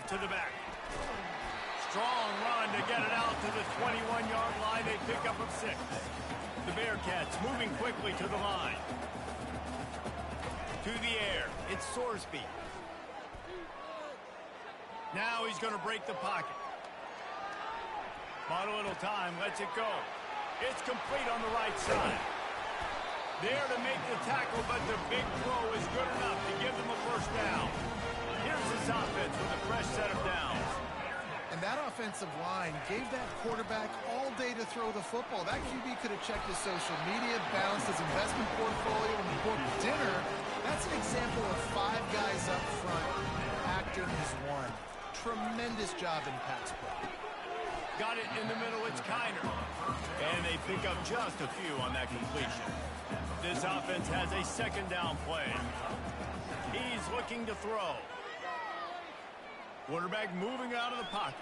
give to the back. Strong run to get it out to the 21-yard line. They pick up of 6. The Bearcats moving quickly to the line. To the air. It's Sorsby. Now he's going to break the pocket. Bought a little time. Lets it go. It's complete on the right side. There to make the tackle, but the big throw is good enough to give them a first down. Here's this offense with a fresh set of downs. And that offensive line gave that quarterback all day to throw the football. That QB could have checked his social media, balanced his investment portfolio, and booked dinner. That's an example of 5 guys up front acting as one. Tremendous job in pass play. Got it in the middle. It's Kiner. And they pick up just a few on that completion. This offense has a second down play. He's looking to throw. Quarterback moving out of the pocket.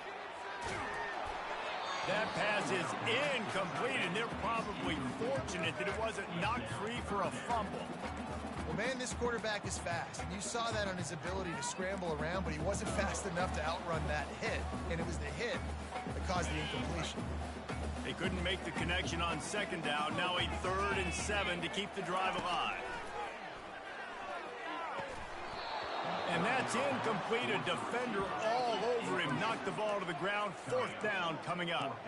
That pass is incomplete, and they're probably fortunate that it wasn't knocked free for a fumble. Well, man, this quarterback is fast, and you saw that on his ability to scramble around, but he wasn't fast enough to outrun that hit, and it was the hit that caused the incompletion. They couldn't make the connection on second down. Now a 3rd and 7 to keep the drive alive. And that's incomplete. A defender all over him. Knocked the ball to the ground. 4th down coming up.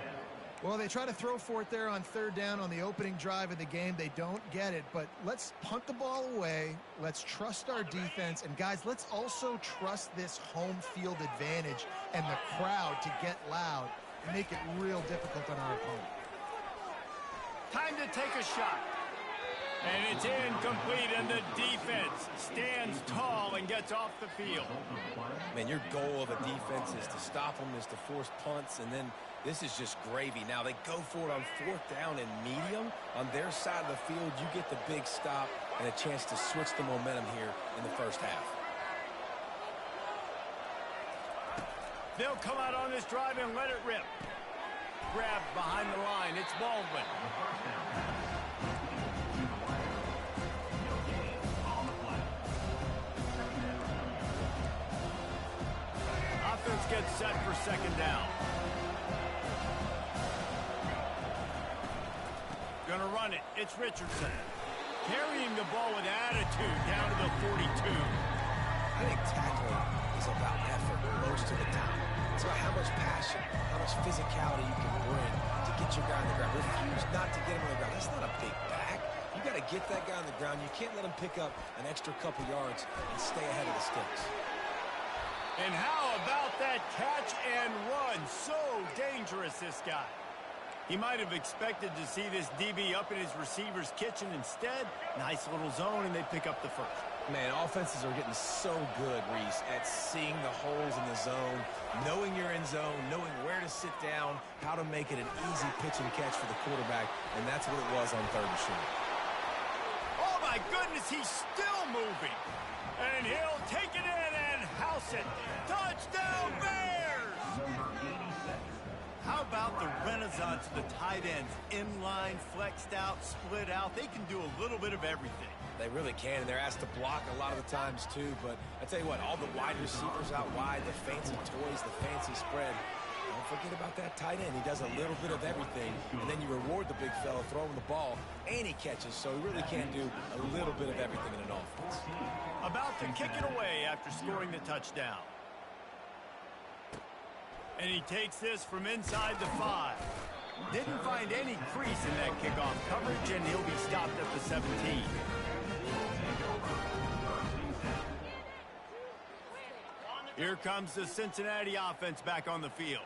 Well, they try to throw for it there on 3rd down on the opening drive of the game. They don't get it, but let's punt the ball away. Let's trust our defense. And, guys, let's also trust this home field advantage and the crowd to get loud and make it real difficult on our opponent. Time to take a shot. And it's incomplete, and the defense stands tall and gets off the field. Man, your goal of a defense is to stop them, is to force punts, and then this is just gravy. Now they go for it on 4th down and medium. On their side of the field, you get the big stop and a chance to switch the momentum here in the first half. They'll come out on this drive and let it rip. Grabbed behind the line. It's Baldwin. Offense gets set for second down. Gonna run it. It's Richardson. Carrying the ball with attitude down to the 42. I think tackling is about effort most of the time. It's about how much passion, how much physicality you can bring to get your guy on the ground. Refuse not to get him on the ground. That's not a big back. You got to get that guy on the ground. You can't let him pick up an extra couple yards and stay ahead of the sticks. And how about that catch and run? So dangerous, this guy. He might have expected to see this DB up in his receiver's kitchen. Instead, nice little zone, and they pick up the first. Man, offenses are getting so good, Reese, at seeing the holes in the zone, knowing you're in zone, knowing where to sit down, how to make it an easy pitch and catch for the quarterback, and that's what it was on 3rd and short. Oh, my goodness, he's still moving. And he'll take it in and house it. Touchdown, Bears! How about the renaissance of the tight ends? Inline, flexed out, split out. They can do a little bit of everything. They really can, and they're asked to block a lot of the times, too. But I tell you what, all the wide receivers out wide, the fancy toys, the fancy spread, don't forget about that tight end. He does a little bit of everything, and then you reward the big fella throwing the ball, and he catches, so he really can do a little bit of everything in an offense. About to kick it away after scoring the touchdown. And he takes this from inside the 5. Didn't find any crease in that kickoff coverage, and he'll be stopped at the 17. Here comes the Cincinnati offense back on the field.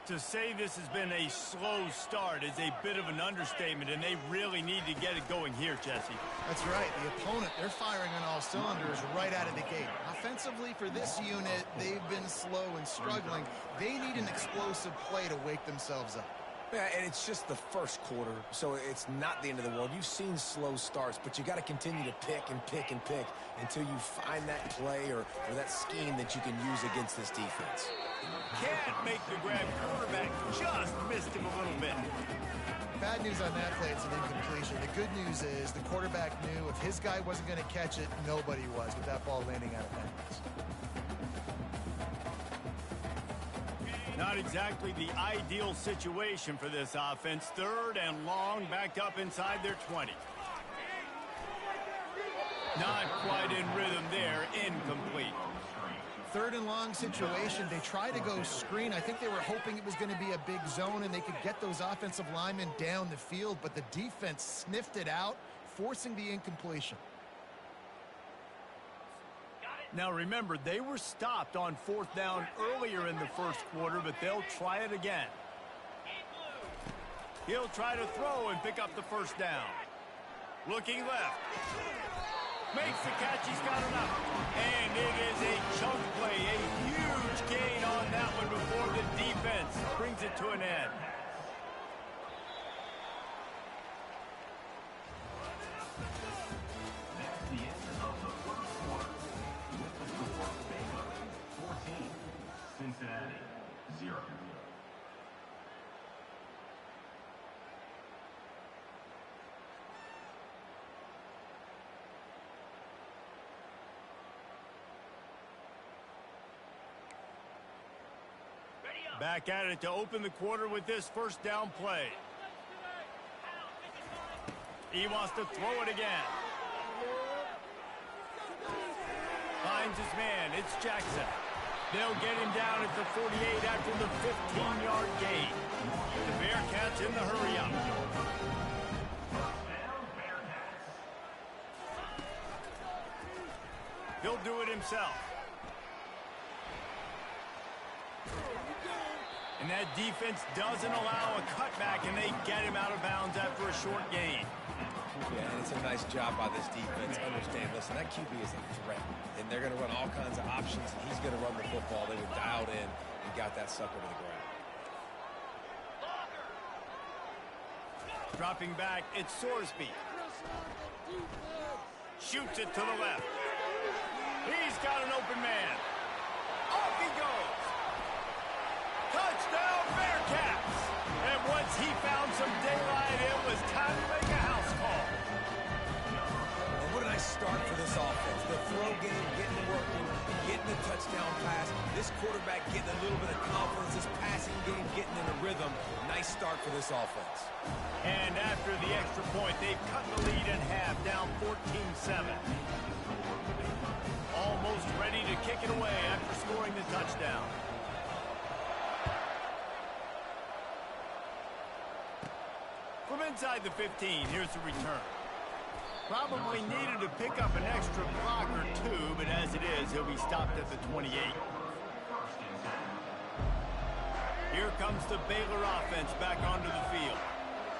To say this has been a slow start is a bit of an understatement, and they really need to get it going here, Jesse. That's right. The opponent, they're firing on all cylinders right out of the gate. Offensively, for this unit, they've been slow and struggling. They need an explosive play to wake themselves up. Yeah, and it's just the first quarter, so it's not the end of the world. You've seen slow starts, but you got to continue to pick and pick and pick until you find that play or that scheme that you can use against this defense. Can't make the grab. Quarterback just missed him a little bit. Bad news on that play, it's an incompletion. The good news is the quarterback knew if his guy wasn't going to catch it, nobody was with that ball landing out of bounds. Not exactly the ideal situation for this offense. 3rd and long, backed up inside their 20. Not quite in rhythm there, incomplete. 3rd and long situation. They try to go screen. I think they were hoping it was going to be a big zone and they could get those offensive linemen down the field, but the defense sniffed it out, forcing the incompletion. Now remember, they were stopped on 4th down earlier in the first quarter, but they'll try it again. He'll try to throw and pick up the first down. Looking left. Makes the catch, he's got enough. And it is a chunk play, a huge gain on that one before the defense brings it to an end. Cincinnati, 0. Back at it to open the quarter with this first down play. He wants to throw it again. Finds his man. It's Jackson. They'll get him down at the 48 after the 15-yard gain. The Bearcats in the hurry-up. He'll do it himself. And that defense doesn't allow a cutback, and they get him out of bounds after a short gain. Yeah, and it's a nice job by this defense. Understand, listen, that QB is a threat, and they're going to run all kinds of options, and he's going to run the football. They were dialed in and got that sucker to the ground. Dropping back, it's Sorsby. Shoots it to the left. He's got an open man. Off he goes. Touchdown, Bearcats! And once he found some daylight, it was time to make a house call. And what a nice start for this offense. The throw game getting working, getting the touchdown pass. This quarterback getting a little bit of confidence. This passing game getting in a rhythm. Nice start for this offense. And after the extra point, they've cut the lead in half, down 14-7. Almost ready to kick it away after scoring the touchdown. From inside the 15, here's the return. Probably needed to pick up an extra block or two, but as it is, he'll be stopped at the 28. Here comes the Baylor offense back onto the field.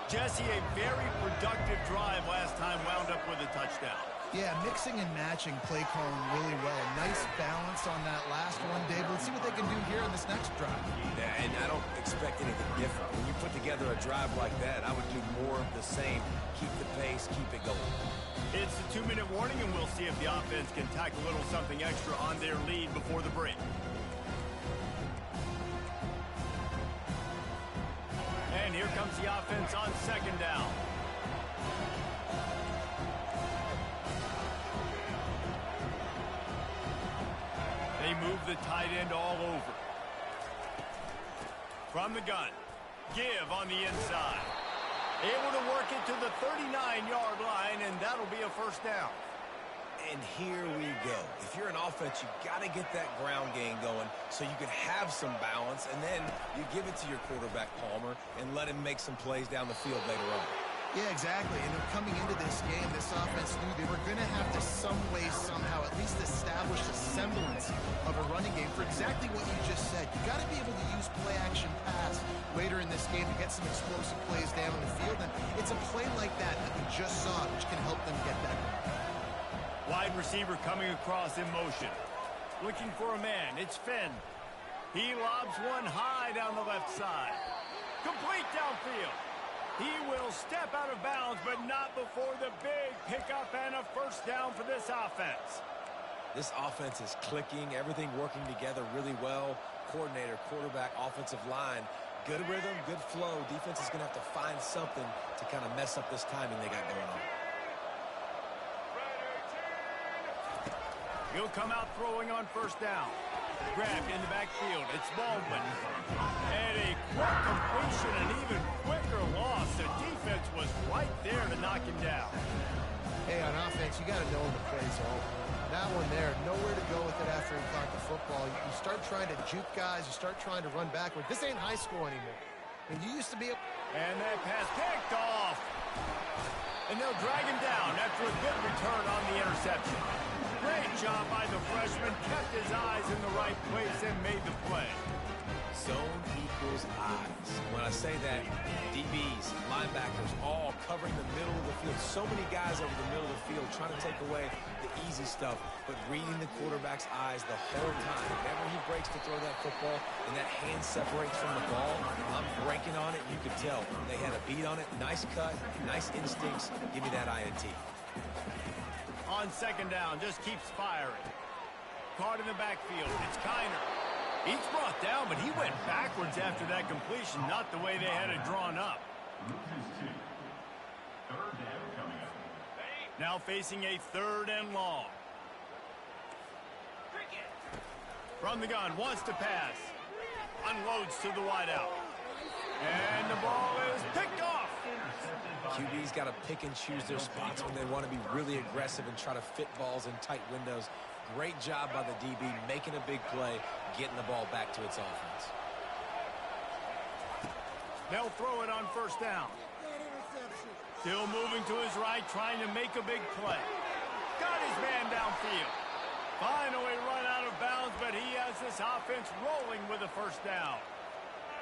Jesse, a very productive drive last time, wound up with a touchdown. Yeah, mixing and matching play calling really well. Nice balance on that last one, Dave. Let's see what they can do here in this next drive. Yeah, and I don't expect anything different. When you put together a drive like that, I would do more of the same. Keep the pace, keep it going. It's the 2-minute warning, and we'll see if the offense can tack a little something extra on their lead before the break. And here comes the offense on 2nd down. They move the tight end all over. From the gun, give on the inside. Able to work it to the 39-yard line, and that'll be a first down. And here we go. If you're an offense, you got to get that ground game going so you can have some balance, and then you give it to your quarterback, Palmer, and let him make some plays down the field later on. Yeah, exactly. And coming into this game, this offense knew they were going to have to some way, somehow, at least establish a semblance of a running game for exactly what you just said. You got to be able to use play-action pass later in this game to get some explosive plays down the field. And it's a play like that that we just saw, which can help them get that. Wide receiver coming across in motion. Looking for a man. It's Finn. He lobs one high down the left side. Complete downfield. He will step out of bounds, but not before the big pickup and a first down for this offense. This offense is clicking, everything working together really well. Coordinator, quarterback, offensive line, good rhythm, good flow. Defense is going to have to find something to kind of mess up this timing they got going on. He'll come out throwing on first down. Grabbed in the backfield. It's Baldwin. And a quick completion, an even quicker loss. The defense was right there to knock him down. Hey, on offense, you got to know when the play's over. That one there, nowhere to go with it after he caught the football. You start trying to juke guys. You start trying to run backward. This ain't high school anymore. And you used to be And that pass picked off. And they'll drag him down after a good return on the interception. Great job by the freshman. Kept his eyes in the right place and made the play. Zone equals eyes. When I say that, DBs, linebackers, all covering the middle of the field. So many guys over the middle of the field trying to take away the easy stuff, but reading the quarterback's eyes the whole time. Whenever he breaks to throw that football and that hand separates from the ball, I'm breaking on it. You could tell they had a beat on it. Nice cut, nice instincts. Give me that INT. On second down, just keeps firing. Caught in the backfield. It's Kiner. He's brought down, but he went backwards after that completion, not the way they had it drawn up. Now facing a 3rd and long. From the gun, wants to pass. Unloads to the wideout. And the ball is picked off. QB's got to pick and choose their spots when they want to be really aggressive and try to fit balls in tight windows. Great job by the DB, making a big play, getting the ball back to its offense. They'll throw it on 1st down. Still moving to his right, trying to make a big play. Got his man downfield. Finally run out of bounds, but he has this offense rolling with a 1st down.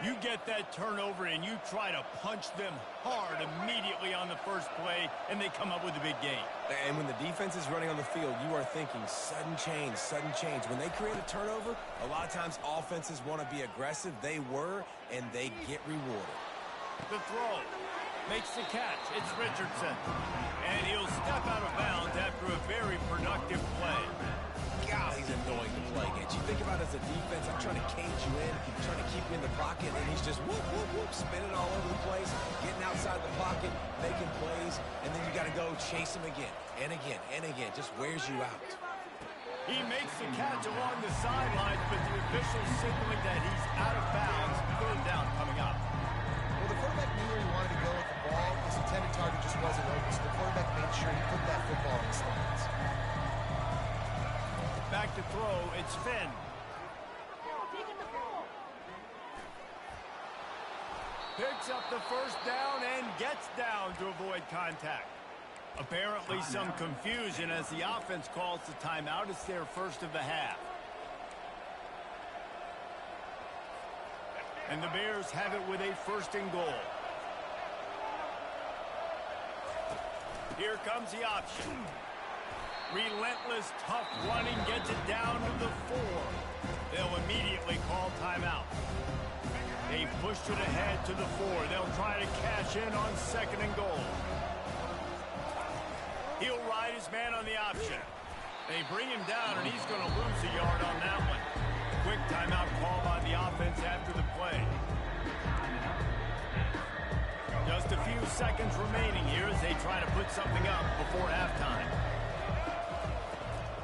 You get that turnover and you try to punch them hard immediately on the first play, and they come up with a big gain. And when the defense is running on the field, you are thinking sudden change, sudden change. When they create a turnover, a lot of times offenses want to be aggressive. They were, and they get rewarded. The throw. Makes the catch. It's Richardson. And he'll step out of bounds after a very productive play. God, he's annoying to play against. You think about it as a defense, I'm trying to cage you in, trying to keep you in the pocket, and he's just whoop, whoop, whoop, spinning all over the place, getting outside the pocket, making plays, and then you got to go chase him again, and again, and again. Just wears you out. He makes the catch along the sidelines, but the official's signaling that he's out of bounds. 3rd down coming up. Well, the quarterback knew where he wanted to go with the ball. His intended target just wasn't open, so the quarterback made sure he put that football in his hands. Back to throw, it's Finn. Picks up the 1st down and gets down to avoid contact. Apparently some confusion as the offense calls the timeout. It's their 1st of the half. And the Bears have it with a 1st and goal. Here comes the option. Relentless, tough running, gets it down to the 4. They'll immediately call timeout. They pushed it ahead to the 4. They'll try to cash in on 2nd and goal. He'll ride his man on the option. They bring him down, and he's going to lose a yard on that one. Quick timeout call by the offense after the play. Just a few seconds remaining here as they try to put something up before halftime.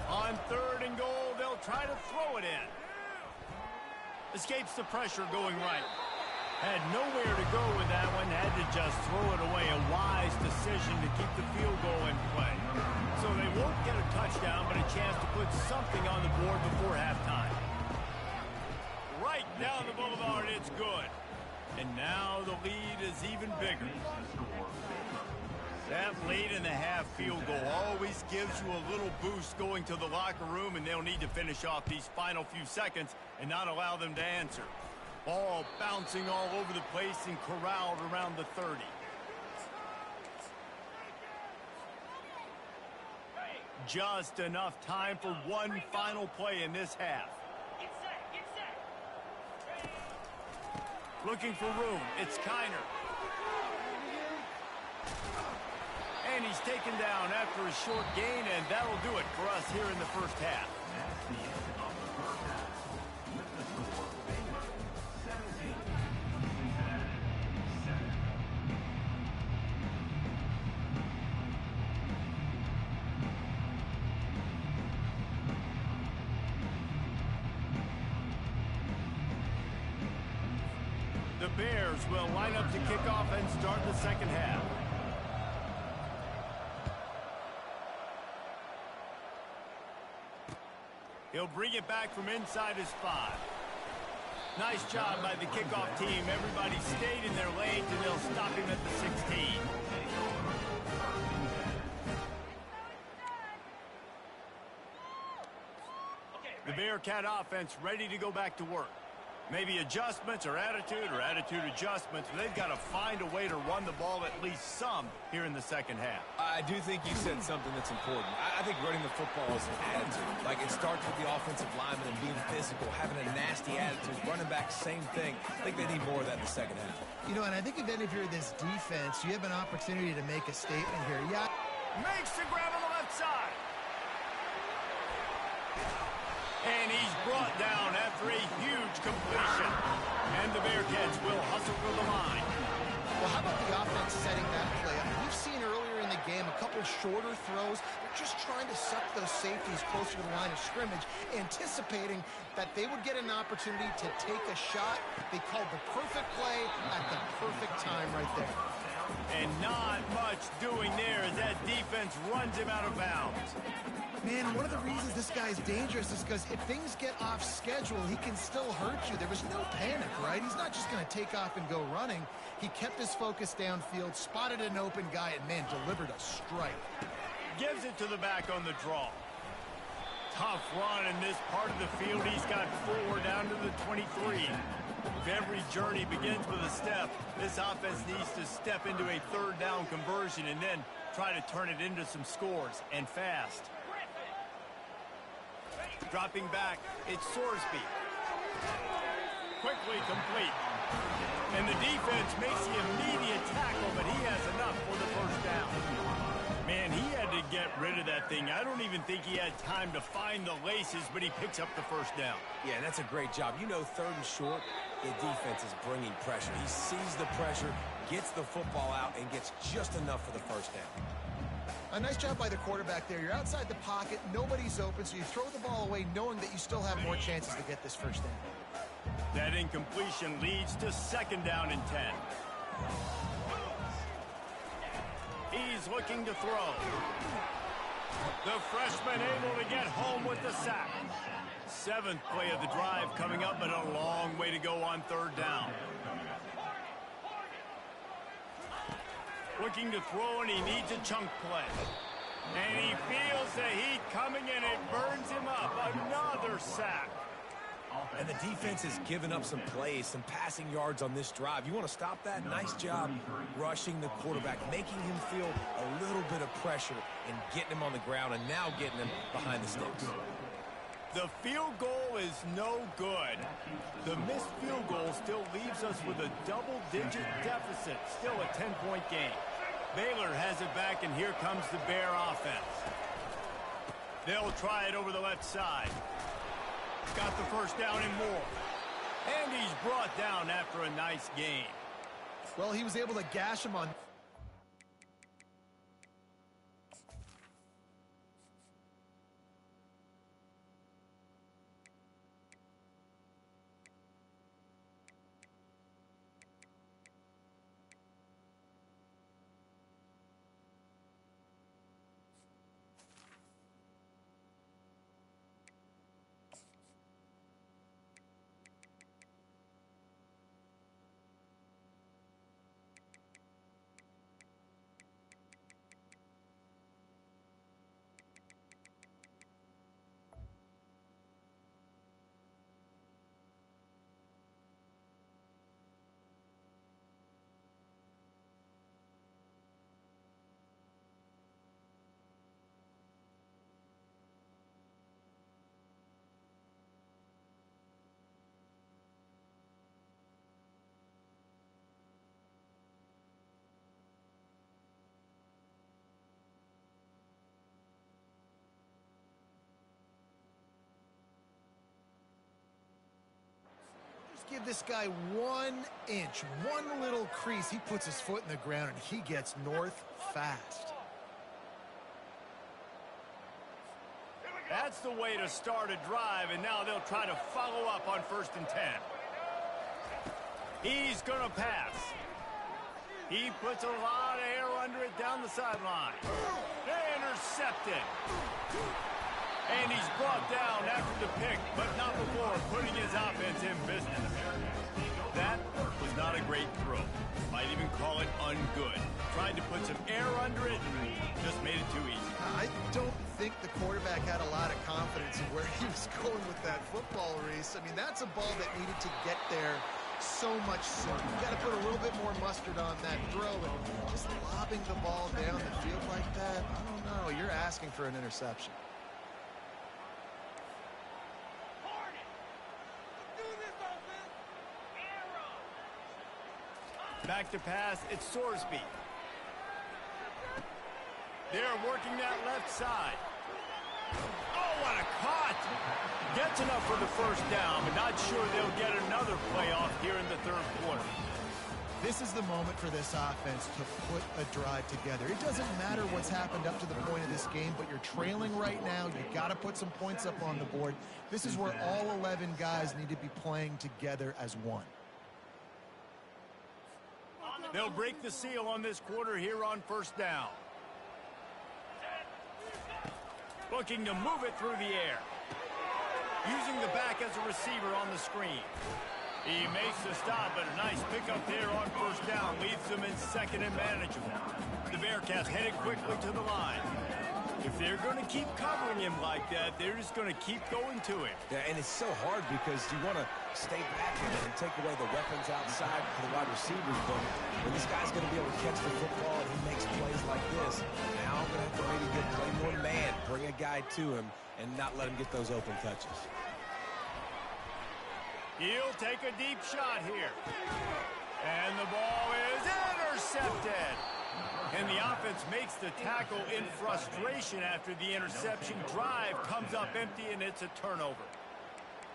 On 3rd and goal, they'll try to throw it in. Escapes the pressure going right. Had nowhere to go with that one. Had to just throw it away. A wise decision to keep the field goal in play. So they won't get a touchdown, but a chance to put something on the board before halftime. Right down the boulevard, it's good. And now the lead is even bigger. That late in the half field goal always gives you a little boost going to the locker room, and they'll need to finish off these final few seconds and not allow them to answer. Ball bouncing all over the place and corralled around the 30. Just enough time for one final play in this half. Looking for room. It's Kiner. And he's taken down after a short gain, and that'll do it for us here in the 1st half. That's the end of the 1st half. With the score, Bengals 17, Cincinnati 7. The Bears will line up to kick off and start the second half. He'll bring it back from inside his 5. Nice job by the kickoff team. Everybody stayed in their lanes, and they'll stop him at the 16. The Bearcat offense ready to go back to work. Maybe adjustments or attitude adjustments. But they've got to find a way to run the ball at least some here in the second half. I do think you said something that's important. I think running the football is an attitude. Like, it starts with the offensive lineman and being physical, having a nasty attitude. Running back, same thing. I think they need more of that in the second half. You know, and I think then if you're this defense, you have an opportunity to make a statement here. Yeah. Makes the grab on the left side. And he's brought down after a huge completion. And the Bearcats will hustle for the line. Well, how about the offense setting that play up? We've seen earlier in the game a couple shorter throws. They're just trying to suck those safeties closer to the line of scrimmage, anticipating that they would get an opportunity to take a shot. They called the perfect play at the perfect time right there. And not much doing there as that defense runs him out of bounds. Man, one of the reasons this guy's dangerous is because if things get off schedule, he can still hurt you. There was no panic, right? He's not just going to take off and go running. He kept his focus downfield, spotted an open guy, and, man, delivered a strike. Gives it to the back on the draw. Tough run in this part of the field. He's got 4 down to the 23. If every journey begins with a step, this offense needs to step into a third down conversion and then try to turn it into some scores, and fast. Dropping back, it's Sorsby. Quickly complete. And the defense makes the immediate tackle, but he has enough for the first down. Man, he had to get rid of that thing. I don't even think he had time to find the laces, but he picks up the first down. Yeah, that's a great job. You know, third and short, the defense is bringing pressure. He sees the pressure, gets the football out, and gets just enough for the first down. A nice job by the quarterback there. You're outside the pocket, nobody's open, so you throw the ball away knowing that you still have more chances to get this first down. That incompletion leads to second down and 10. He's looking to throw. The freshman able to get home with the sack. 7th play of the drive coming up, but a long way to go on third down. Looking to throw, and he needs a chunk play. And he feels the heat coming, and it burns him up. Another sack. And the defense has given up some plays, some passing yards on this drive. You want to stop that? Nice job rushing the quarterback, making him feel a little bit of pressure and getting him on the ground, and now getting him behind the sticks. The field goal is no good. The missed field goal still leaves us with a double-digit deficit. Still a 10-point game. Baylor has it back, and here comes the Bear offense. They'll try it over the left side. Got the first down and more. And he's brought down after a nice gain. Well, he was able to gash him on... Give this guy 1 inch, one little crease. He puts his foot in the ground, and he gets north fast. That's the way to start a drive, and now they'll try to follow up on 1st and 10. He's going to pass. He puts a lot of air under it down the sideline. Intercepted. And he's brought down after the pick, but not before putting his offense in business. That was not a great throw. Might even call it ungood. Tried to put some air under it and just made it too easy. I don't think the quarterback had a lot of confidence in where he was going with that football, Reese. I mean, that's a ball that needed to get there so much sooner. You got to put a little bit more mustard on that throw, and just lobbing the ball down the field like that, I don't know. You're asking for an interception. Back to pass, it's Sorsby. They're working that left side. Oh, what a cut! Gets enough for the first down, but not sure they'll get another playoff here in the third quarter. This is the moment for this offense to put a drive together. It doesn't matter what's happened up to the point of this game, but you're trailing right now. You got to put some points up on the board. This is where all 11 guys need to be playing together as one. They'll break the seal on this quarter here on first down. Looking to move it through the air. Using the back as a receiver on the screen. He makes the stop, but a nice pickup there on first down. Leaves them in second and manageable. The Bearcats headed quickly to the line. If they're going to keep covering him like that, they're just going to keep going to him. Yeah, and it's so hard because you want to stay back and take away the weapons outside for the wide receivers, but when this guy's going to be able to catch the football and he makes plays like this, now I'm going to have to maybe play more man, bring a guy to him, and not let him get those open touches. He'll take a deep shot here. And the ball is intercepted. And the offense makes the tackle in frustration after the interception. Drive comes up empty, and it's a turnover.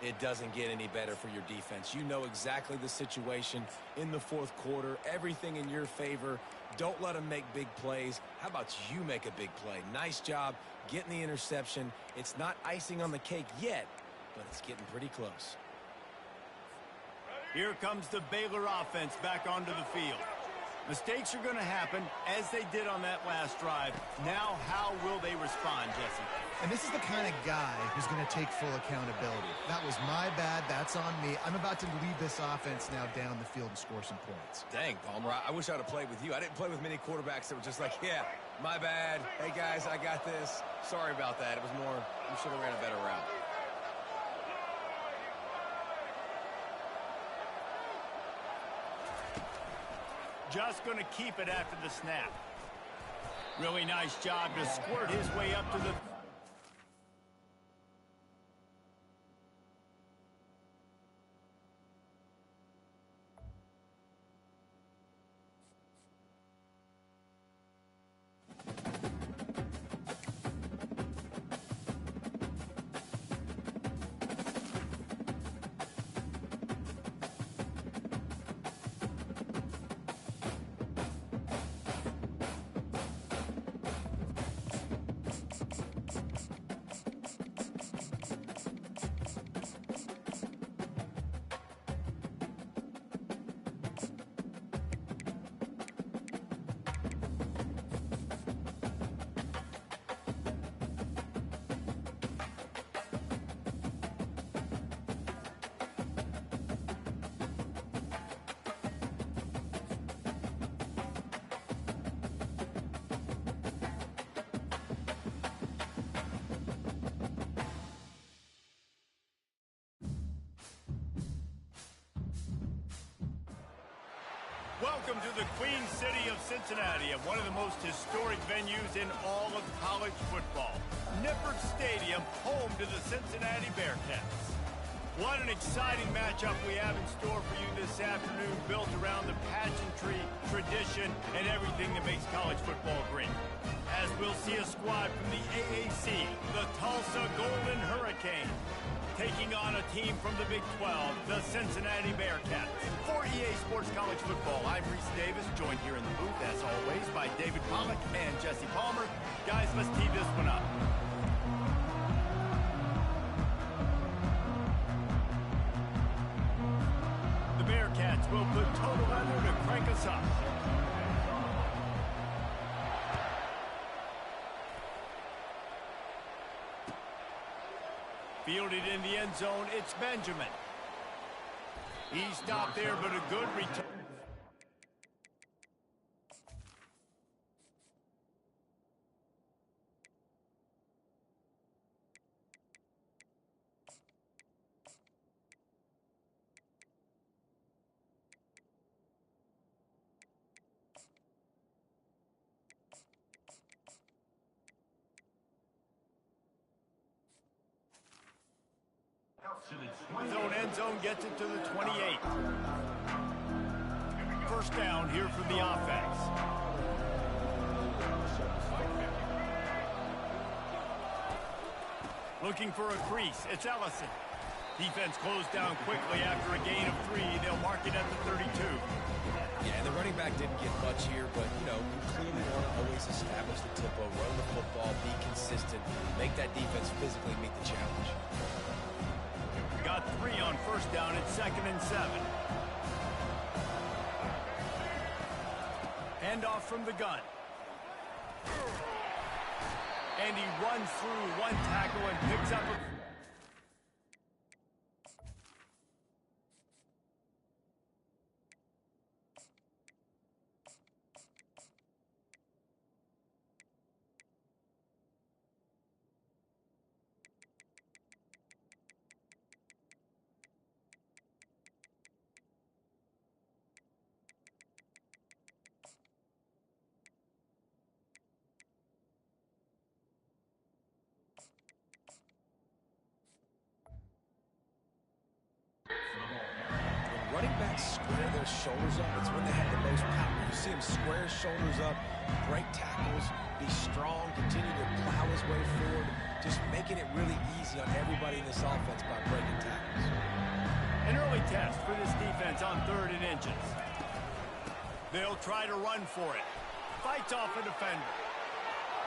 It doesn't get any better for your defense. You know exactly the situation in the fourth quarter. Everything in your favor. Don't let them make big plays. How about you make a big play? Nice job getting the interception. It's not icing on the cake yet, but it's getting pretty close. Here comes the Baylor offense back onto the field. Mistakes are going to happen, as they did on that last drive. Now, how will they respond, Jesse? And this is the kind of guy who's going to take full accountability. That was my bad. That's on me. I'm about to lead this offense now down the field and score some points. Dang, Palmer, I wish I would have played with you. I didn't play with many quarterbacks that were just like, yeah, my bad. Hey, guys, I got this. Sorry about that. It was more, we should have ran a better route. Just going to keep it after the snap. Really nice job to squirt his way up to the... Welcome to the Queen City of Cincinnati, and one of the most historic venues in all of college football. Nippert Stadium, home to the Cincinnati Bearcats. What an exciting matchup we have in store for you this afternoon, built around the pageantry, tradition, and everything that makes college football great. As we'll see a squad from the AAC, the Tulsa Golden Hurricane, taking on a team from the Big 12, the Cincinnati Bearcats. For EA Sports College Football, I'm Reese Davis, joined here in the booth, as always, by David Pollack and Jesse Palmer. Guys, let's tee this one up. The Bearcats will put Tulsa. Fielded in the end zone, it's Benjamin. He stopped there, but a good return. His own end zone gets it to the 28. First down here from the offense. Looking for a crease. It's Ellison. Defense closed down quickly after a gain of 3. They'll mark it at the 32. Yeah, and the running back didn't get much here, but, you know, you clearly want to always establish the tempo, run the football, be consistent, make that defense physically meet the challenge. Got 3 on first down. It's 2nd and 7. Handoff from the gun. And he runs through one tackle and picks up a... Running backs square their shoulders up. It's when they have the most power. You see him square his shoulders up, break tackles, be strong, continue to plow his way forward, just making it really easy on everybody in this offense by breaking tackles. An early test for this defense on 3rd and inches. They'll try to run for it. Fights off a defender.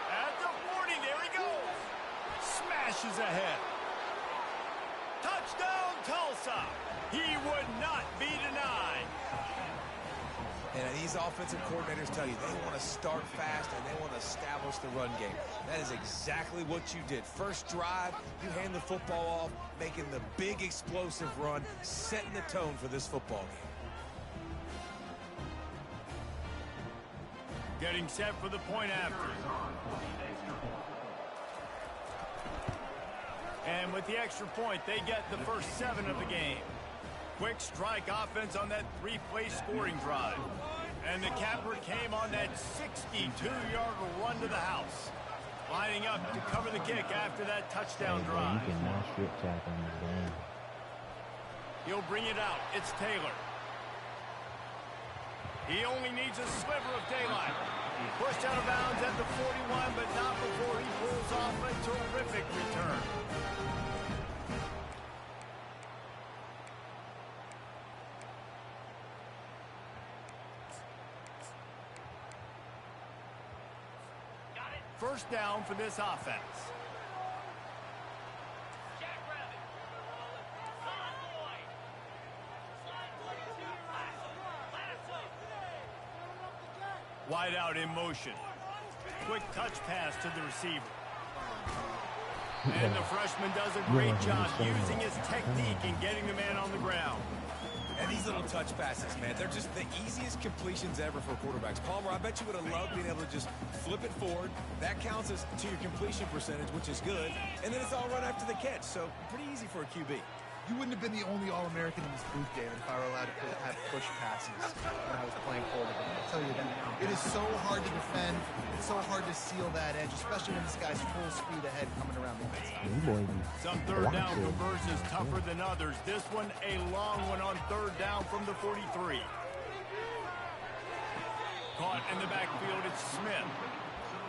At the 40, there he goes. Smashes ahead. Touchdown, Tulsa. He would not be denied. And these offensive coordinators tell you they want to start fast and they want to establish the run game. That is exactly what you did. First drive, you hand the football off, making the big explosive run, setting the tone for this football game. Getting set for the point after. And with the extra point, they get the first 7 of the game. Quick strike offense on that 3-play scoring drive. And the capper came on that 62-yard run to the house. Lining up to cover the kick after that touchdown drive. You cannot strip tackle in this game. He'll bring it out. It's Taylor. He only needs a sliver of daylight. Pushed out of bounds at the 41, but not before he pulls off a terrific return. First down for this offense. Wide out in motion. Quick touch pass to the receiver. And the freshman does a great job using his technique and getting the man on the ground. And these little touch passes, man, they're just the easiest completions ever for quarterbacks. Palmer, I bet you would have loved being able to just flip it forward. That counts as to your completion percentage, which is good. And then it's all run after the catch, so pretty easy for a QB. You wouldn't have been the only All-American in this booth, David, if I were allowed to have push passes when I was playing quarterback. I'll tell you that. It is so hard to defend. It's so hard to seal that edge, especially when this guy's full speed ahead coming around the inside. Some third down conversions tougher than others. This one a long one on 3rd down from the 43. Caught in the backfield, it's Smith.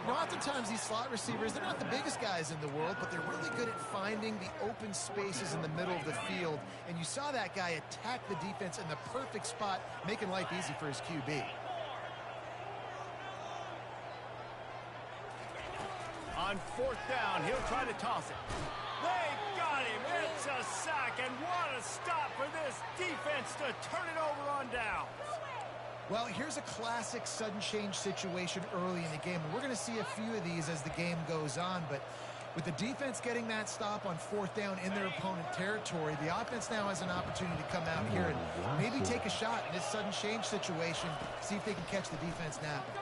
You know, oftentimes these slot receivers, they're not the biggest guys in the world, but they're really good at finding the open spaces in the middle of the field. And you saw that guy attack the defense in the perfect spot, making life easy for his QB. On 4th down, he'll try to toss it. They got him. It's a sack, and what a stop for this defense to turn it over on downs. Well, here's a classic sudden change situation early in the game. We're going to see a few of these as the game goes on, but with the defense getting that stop on 4th down in their opponent territory, the offense now has an opportunity to come out here and maybe take a shot in this sudden change situation, see if they can catch the defense napping.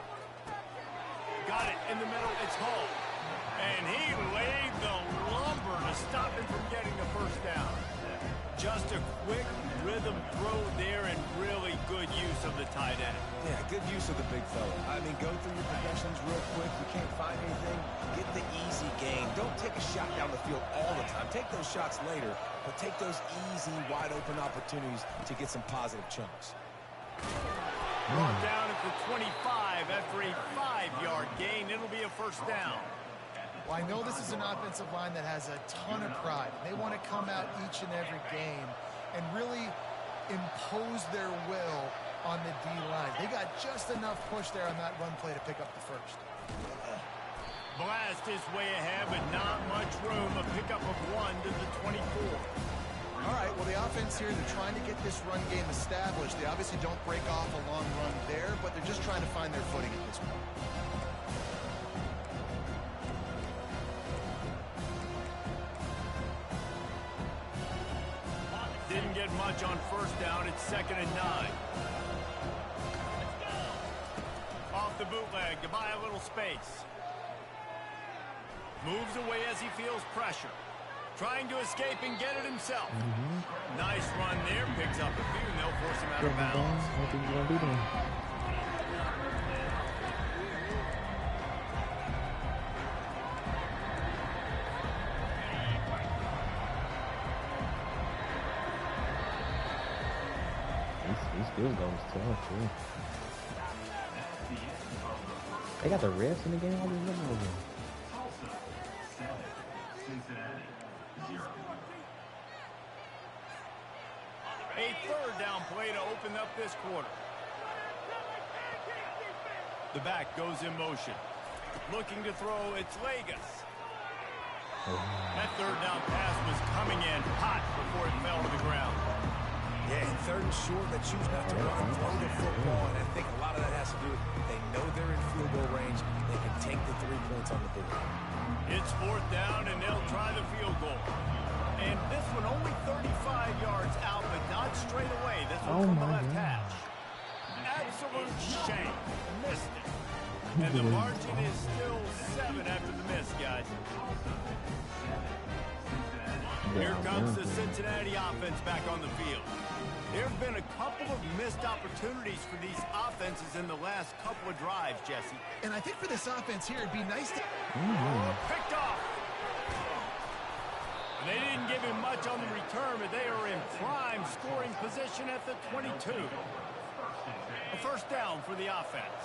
Got it in the middle. It's Hall. And he laid the lumber to stop him from getting the first down. Just a quick rhythm throw there and really good use of the tight end. Yeah, good use of the big fella. I mean, go through your progressions real quick. You can't find anything, get the easy gain. Don't take a shot down the field all the time. Take those shots later, but take those easy, wide-open opportunities to get some positive chunks. Brought down at the 25 after a 5-yard gain. It'll be a first down. Well, I know this is an offensive line that has a ton of pride. They want to come out each and every game and really impose their will on the D-line. They got just enough push there on that run play to pick up the first. Blast his way ahead, but not much room. A pickup of 1 to the 24. All right, well, the offense here, they're trying to get this run game established. They obviously don't break off a long run there, but they're just trying to find their footing at this point. Didn't get much on first down. It's 2nd and 9. Off the bootleg to buy a little space. Moves away as he feels pressure. Trying to escape and get it himself. Nice run there. Picks up a few, and they'll force him out of bounds. I think he's going to be there. These field goals tough, too. They got the refs in the game. All these numbers over. Tulsa 7, Cincinnati 0. A 3rd down play to open up this quarter. The back goes in motion. Looking to throw, it's Vegas. That 3rd down pass was coming in hot before it fell to the ground. Yeah, and 3rd and short, they choose not to run and throw the football, and I think a lot of that has to do with they know they're in field goal range. They can take the 3 points on the board. It's 4th down, and they'll try the field goal. And this one only 35 yards out, but not straight away. This one from the left hash. Absolute shame. Missed it. And the margin is still 7 after the miss, guys. Here comes the Cincinnati offense back on the field. There have been a couple of missed opportunities for these offenses in the last couple of drives, Jesse. And I think for this offense here, it'd be nice to... Picked off. They didn't give him much on the return, but they are in prime scoring position at the 22. A first down for the offense.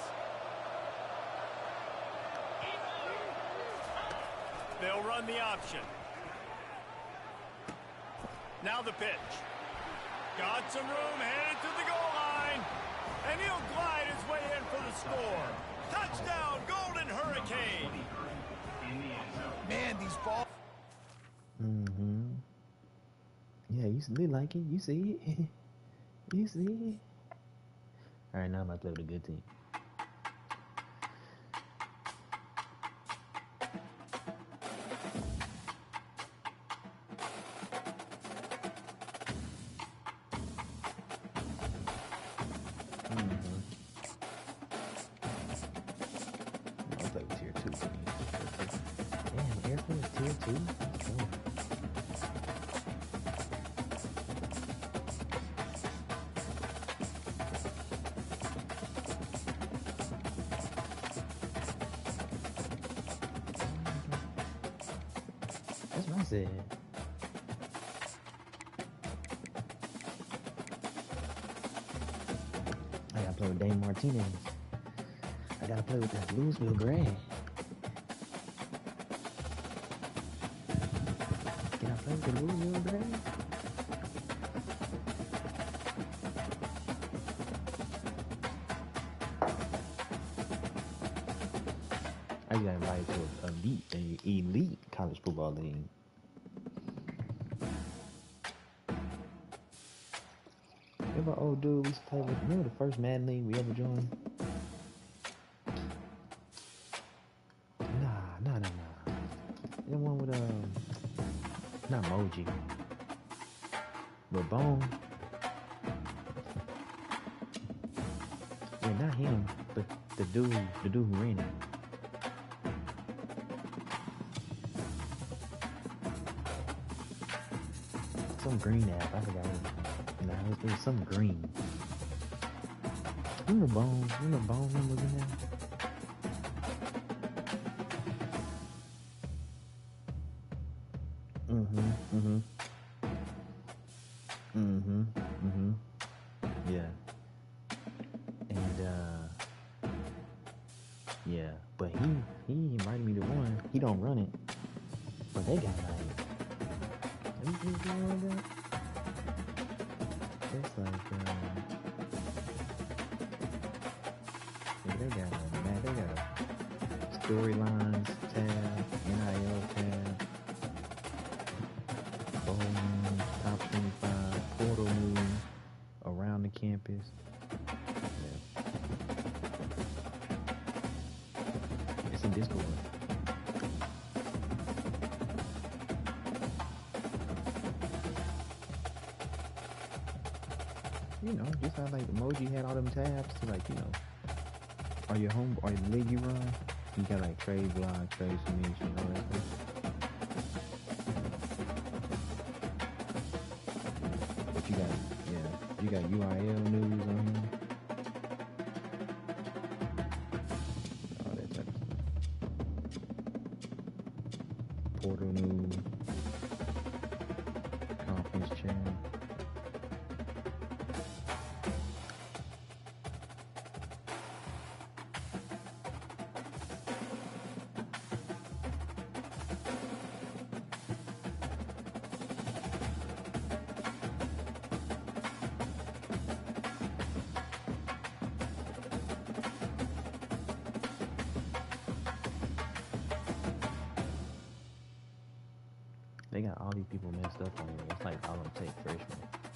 They'll run the option. Now the pitch. Got some room, headed to the goal line. And he'll glide his way in for the score. Touchdown, Golden Hurricane. Man, these balls... Yeah, you see, like it. You see it. You see it. All right, now I'm about to play with a good team. I'll play with tier 2 teams. Damn, Air Force tier 2? Oh. That's what I said. I gotta play with Dane Martinez. I gotta play with that Louisville Gray. Can I play with the Louisville Gray? I got invited to an elite college football league. remember old dude we used to play with? Remember the first Madden League we ever joined? Nah. The one with not Moji, but Bone. Yeah, not him, but the dude who ran it. Some green app, I forgot it. Nah, it was some green. Remember Bone was in there? Yeah. And yeah, but he invited me to one. He don't run it, but they got like, let me see something like that. It's like yeah, they got storylines tab, NIL tab, bowling, top 25, portal news, around the campus. Yeah. It's in Discord. You know, just how like Emoji had all them tabs to like, you know, or your league you run, you got like trade blog, trade submission, all that stuff. But you got URL news on here. All that type of stuff. Portal news, conference chat. They got all these people messed up on here. It's like all them take freshmen.